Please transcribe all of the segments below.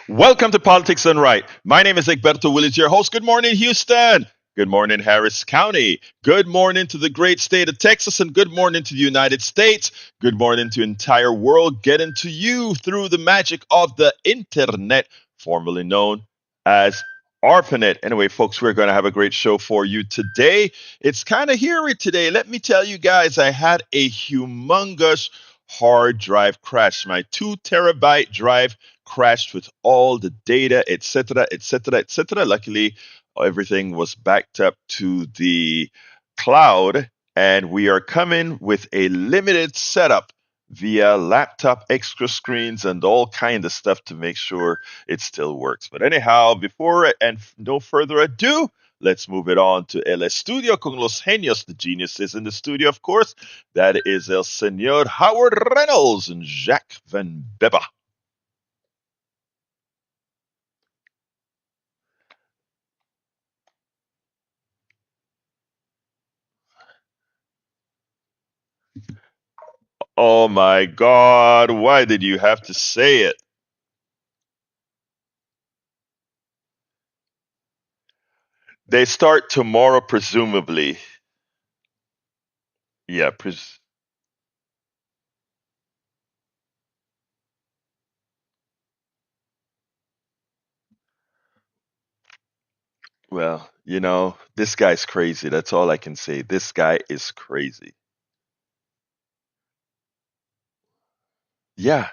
Welcome to Politics Done Right. My name is Egberto Willis, your host. Good morning, Houston. Good morning, Harris County. Good morning to the great state of Texas, and good morning to the United States. Good morning to the entire world, getting to you through the magic of the internet, formerly known as ARPANET. Anyway, folks, we're going to have a great show for you today. It's kind of hairy today. Let me tell you guys, I had a humongous hard drive crash. My 2 terabyte drive crashed with all the data, etc., etc., etc. Luckily, everything was backed up to the cloud, and we are coming with a limited setup via laptop extra screens and all kind of stuff to make sure it still works. But anyhow, before and no further ado, let's move it on to El Estudio con los Genios. The genius is in the studio, of course. That is El Señor Howard Reynolds and Jacques Van Beba. Oh my God, why did you have to say it? They start tomorrow, presumably. Yeah, well, this guy's crazy. That's all I can say. This guy is crazy. Yeah.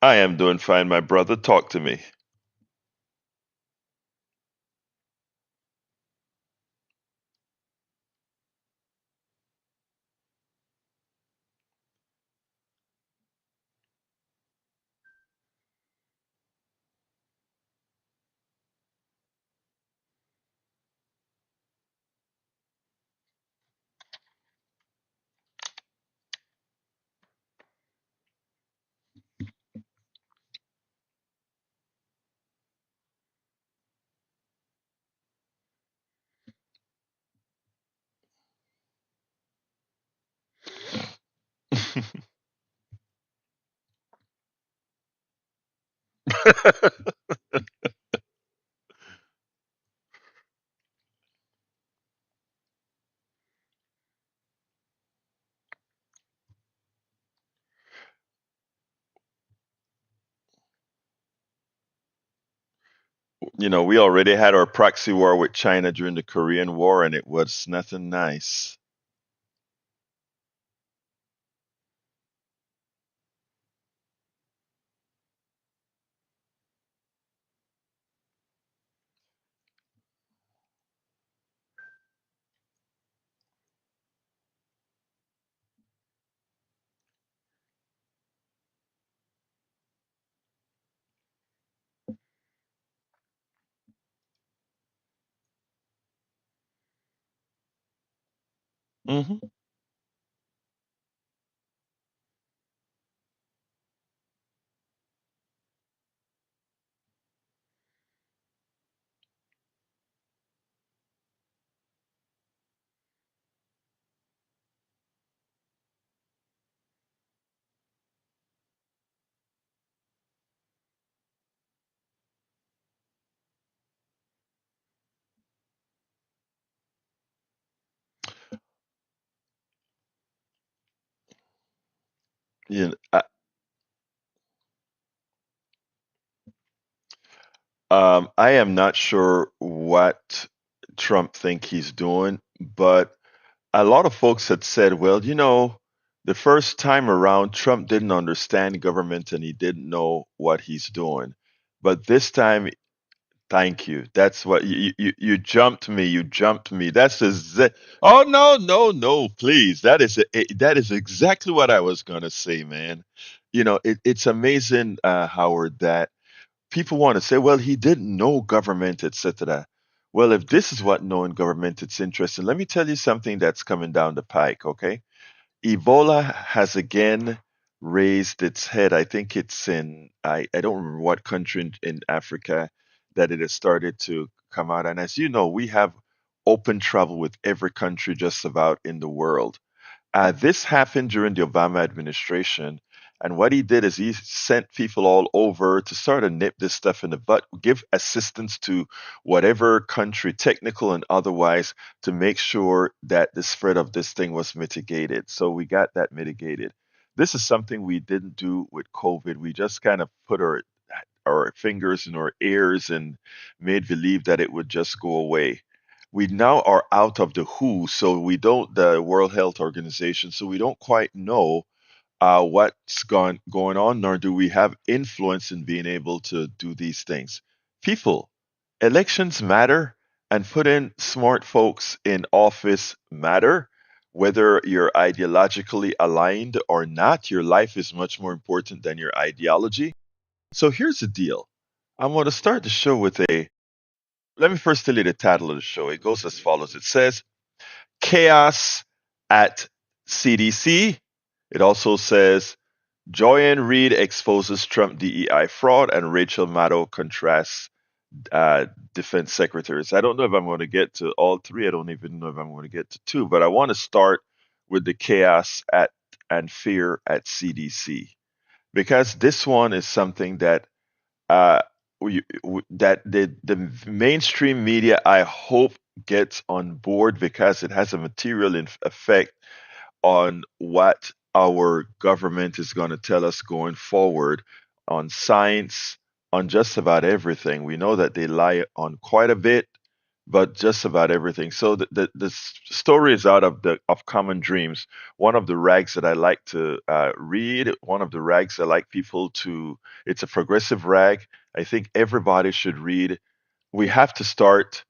I am doing fine, my brother. Talk to me. We already had our proxy war with China during the Korean War, and it was nothing nice. Hmm. You know, I am not sure what Trump think he's doing, but a lot of folks had said, well, the first time around, Trump didn't understand government and he didn't know what he's doing. But this time, thank you. That's what you jumped me. You jumped me. Oh no, no, no, please. That is exactly what I was gonna say, man. It's amazing, Howard, that people want to say, well, he didn't know government, etc. Well, if this is what knowing government it's interesting, let me tell you something that's coming down the pike, okay? Ebola has again raised its head. I think it's in, I don't remember what country in Africa that it has started to come out. And as you know, we have open travel with every country just about in the world. This happened during the Obama administration. And what he did is he sent people all over to sort of nip this stuff in the butt, give assistance to whatever country, technical and otherwise, to make sure that the spread of this thing was mitigated. So we got that mitigated. This is something we didn't do with COVID. We just kind of put our fingers in our ears and made believe that it would just go away. We now are out of the WHO, so we don't, the World Health Organization, so we don't quite know what's going on, nor do we have influence in being able to do these things. People, elections matter, and putting smart folks in office matter. Whether you're ideologically aligned or not, your life is much more important than your ideology. So here's the deal. I'm going to start the show with a. Let me first tell you the title of the show. It goes as follows. It says Chaos at CDC. It also says Joanne Reid exposes Trump DEI fraud and Rachel Maddow contrasts defense secretaries. I don't know if I'm going to get to all three. I don't even know if I'm going to get to two, but I want to start with the chaos at and fear at CDC because this one is something that uh, that the mainstream media, I hope, gets on board because it has a material effect on what our government is going to tell us going forward on science, on just about everything. We know that they lie on quite a bit, but just about everything. So the story is out of the of Common Dreams, one of the rags that I like to read, one of the rags I like people to. It's a progressive rag. I think everybody should read. We have to start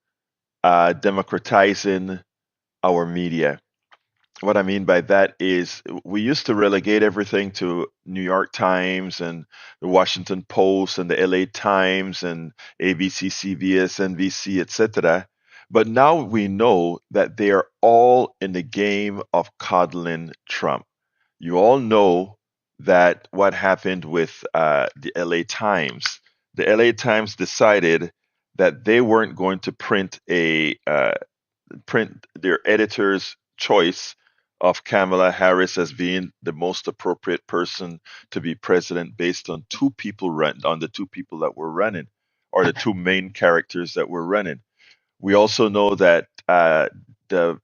democratizing our media. What I mean by that is we used to relegate everything to New York Times and the Washington Post and the LA Times and ABC, CBS, NBC, etc. But now we know that they are all in the game of coddling Trump. You all know that what happened with the LA Times. The LA Times decided that they weren't going to print their editor's choice of Kamala Harris as being the most appropriate person to be president based on the two people that were running, or the two main characters that were running. We also know that the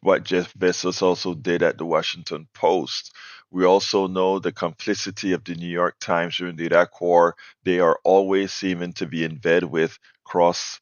what Jeff Bezos also did at the Washington Post. We also know the complicity of the New York Times during the Iraq War. They are always seeming to be in bed with cross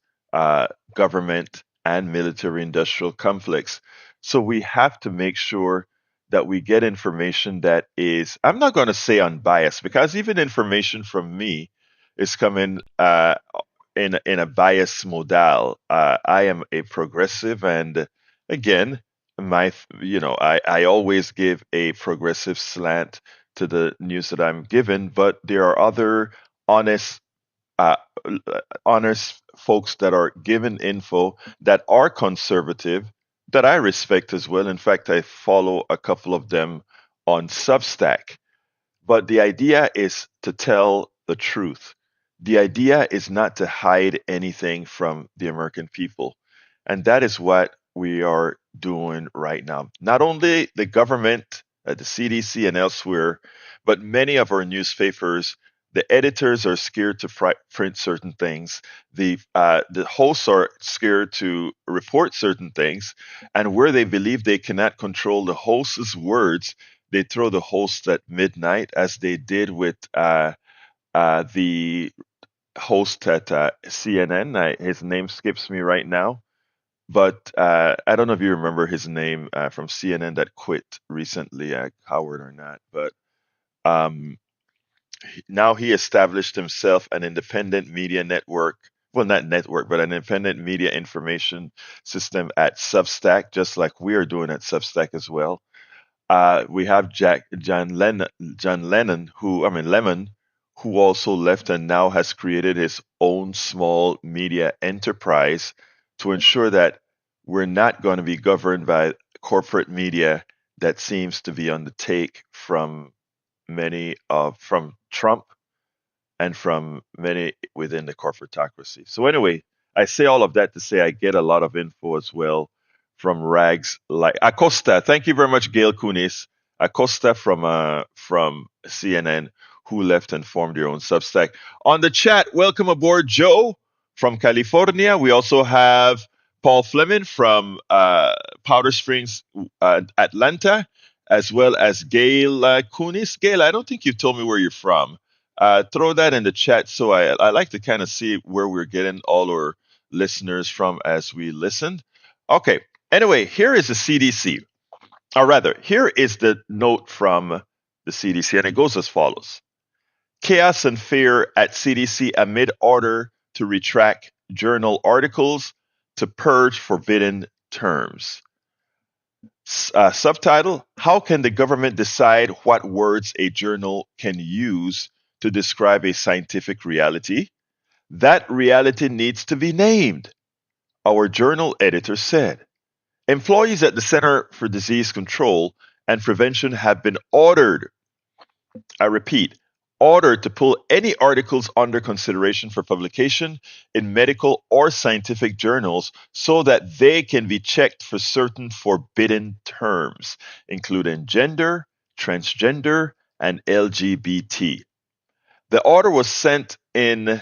government and military industrial conflicts. So we have to make sure that we get information that is, I'm not going to say unbiased, because even information from me is coming in a bias modal. I am a progressive, and again, I always give a progressive slant to the news that I'm given, but there are other honest uh, honest folks that are given info that are conservative that I respect as well. In fact, I follow a couple of them on Substack. But the idea is to tell the truth. The idea is not to hide anything from the American people. And that is what we are doing right now. Not only the government, the CDC, and elsewhere, but many of our newspapers. The editors are scared to print certain things. The hosts are scared to report certain things, and where they believe they cannot control the host's words, they throw the host at midnight, as they did with the host at CNN. His name skips me right now, but I don't know if you remember his name from CNN that quit recently, Howard or not. But um, now he established himself an independent media network. Well, not network, but an independent media information system at Substack, just like we are doing at Substack as well. We have John Lennon, Lemon, who also left and now has created his own small media enterprise to ensure that we're not going to be governed by corporate media that seems to be on the take from many of from Trump and from many within the corporatocracy. So anyway, I say all of that to say I get a lot of info as well from rags like Acosta. Thank you very much, Gail Kunis. Acosta from CNN, who left and formed their own Substack. On the chat, welcome aboard, Joe from California. We also have Paul Fleming from Powder Springs, Atlanta, as well as Gail Kunis. Gail, I don't think you told me where you're from. Throw that in the chat so I like to kind of see where we're getting all our listeners from as we listen. Okay. Anyway, here is the CDC, or rather, here is the note from the CDC, and it goes as follows: chaos and fear at CDC amid order to retract journal articles to purge forbidden terms. Subtitle: How can the government decide what words a journal can use to describe a scientific reality? That reality needs to be named, our journal editor said. Employees at the Center for Disease Control and Prevention have been ordered, I repeat, ordered to pull any articles under consideration for publication in medical or scientific journals so that they can be checked for certain forbidden terms, including gender, transgender, and LGBT. The order was sent in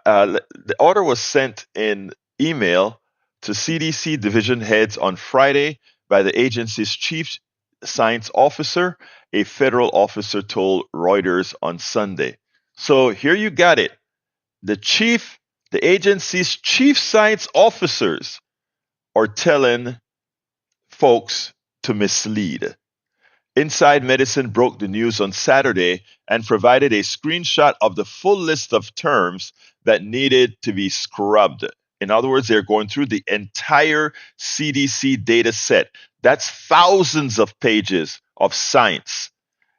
the order was sent in email to CDC division heads on Friday by the agency's chief science officer, a federal officer told Reuters on Sunday. So here you got it. The chief, the agency's chief science officers are telling folks to mislead. Inside Medicine broke the news on Saturday and provided a screenshot of the full list of terms that needed to be scrubbed. In other words, they're going through the entire CDC data set. That's thousands of pages of science.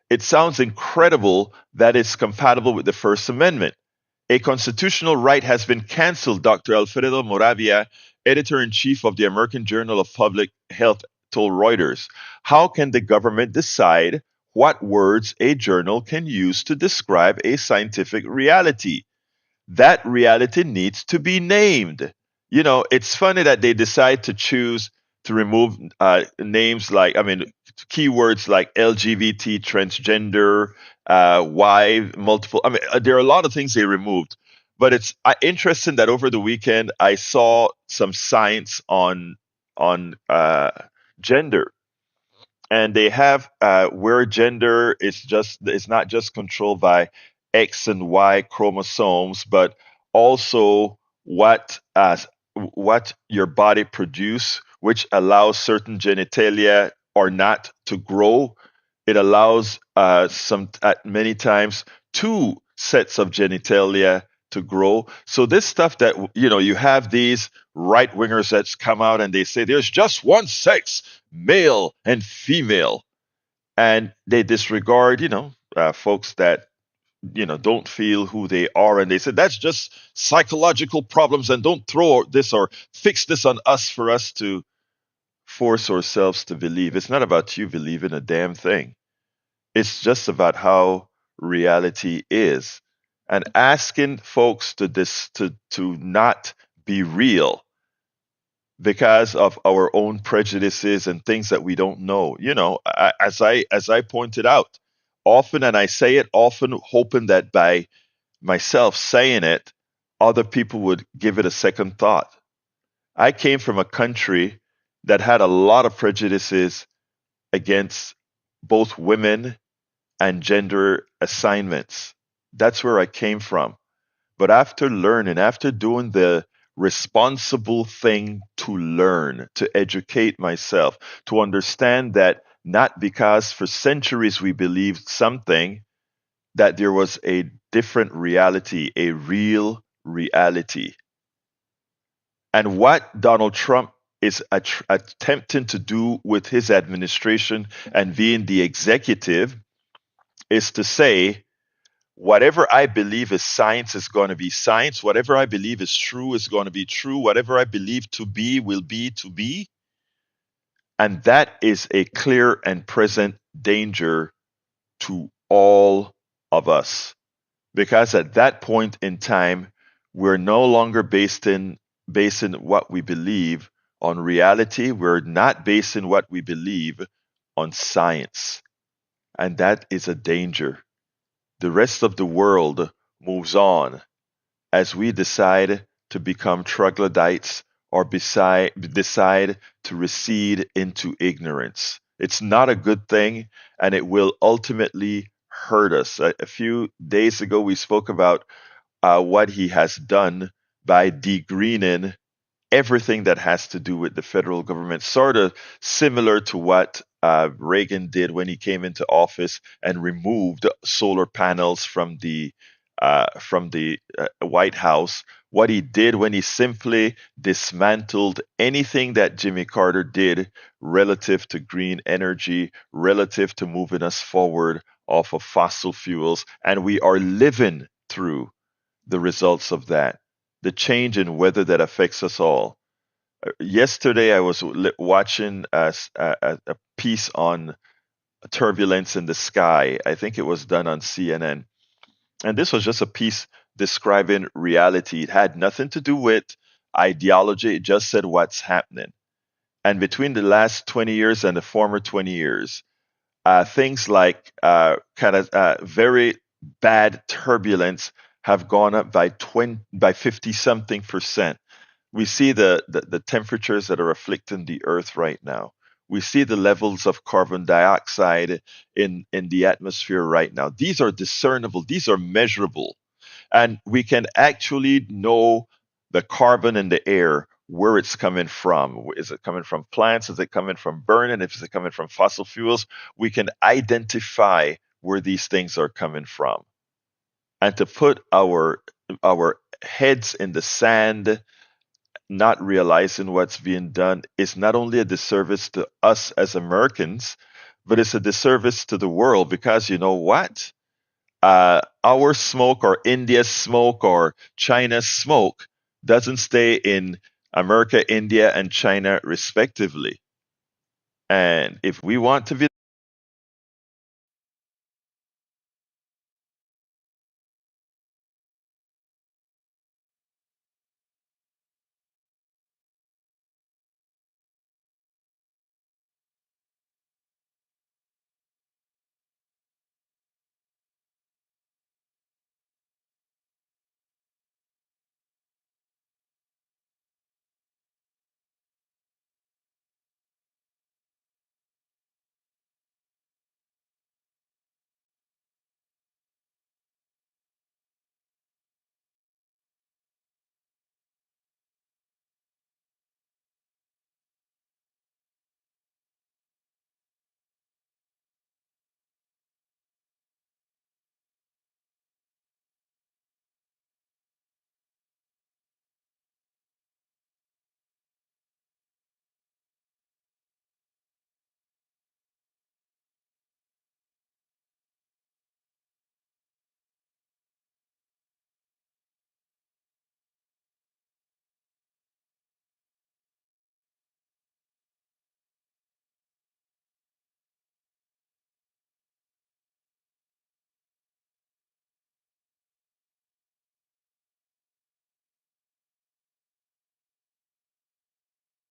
It sounds incredible that it's compatible with the First Amendment. A constitutional right has been canceled, Dr. Alfredo Moravia, editor in chief of the American Journal of Public Health, told Reuters. How can the government decide what words a journal can use to describe a scientific reality? That reality needs to be named. You know, it's funny that they decide to choose to remove names like, I mean, keywords like LGBT, transgender, Y, multiple. I mean, there are a lot of things they removed. But it's interesting that over the weekend I saw some science on gender, and they have where gender is just it's not just controlled by X and Y chromosomes, but also what your body produce, which allows certain genitalia or not to grow. It allows some at many times two sets of genitalia to grow. So this stuff that you have these right wingers that's come out and they say there's just one sex, male and female, and they disregard folks that don't feel who they are, and they said that's just psychological problems and don't throw this or fix this on us for us to force ourselves to believe. It's not about you believing a damn thing. It's just about how reality is, and asking folks to not be real because of our own prejudices and things that we don't know. As I pointed out often, and I say it often, hoping that by myself saying it, other people would give it a second thought. I came from a country that had a lot of prejudices against both women and gender assignments. That's where I came from. But after learning, after doing the responsible thing to learn, to educate myself, to understand that not because for centuries we believed something, that there was a different reality, a real reality. And what Donald Trump is attempting to do with his administration and being the executive is to say, whatever I believe is science is going to be science. Whatever I believe is true is going to be true. Whatever I believe to be will be to be. And that is a clear and present danger to all of us. Because at that point in time, we're no longer basing what we believe on reality. We're not basing what we believe on science. And that is a danger. The rest of the world moves on as we decide to become troglodytes or decide to recede into ignorance. It's not a good thing, and it will ultimately hurt us. A few days ago, we spoke about what he has done by degreening everything that has to do with the federal government, sort of similar to what Reagan did when he came into office and removed solar panels from the White House. What he did when he simply dismantled anything that Jimmy Carter did relative to green energy, relative to moving us forward off of fossil fuels, and we are living through the results of that. The change in weather that affects us all. Yesterday, I was watching a piece on turbulence in the sky. I think it was done on CNN. And this was just a piece describing reality. It had nothing to do with ideology, it just said what's happening. And between the last 20 years and the former 20 years, things like kind of very bad turbulence have gone up by 50 something percent. We see the temperatures that are afflicting the earth right now. We see the levels of carbon dioxide in the atmosphere right now. These are discernible, these are measurable, and we can actually know the carbon in the air, where it's coming from. Is it coming from plants? Is it coming from burning? If it's coming from fossil fuels, we can identify where these things are coming from. And to put our heads in the sand, not realizing what's being done, is not only a disservice to us as Americans, but it's a disservice to the world, because you know what? Our smoke or India's smoke or China's smoke doesn't stay in America, India, and China respectively. And if we want to be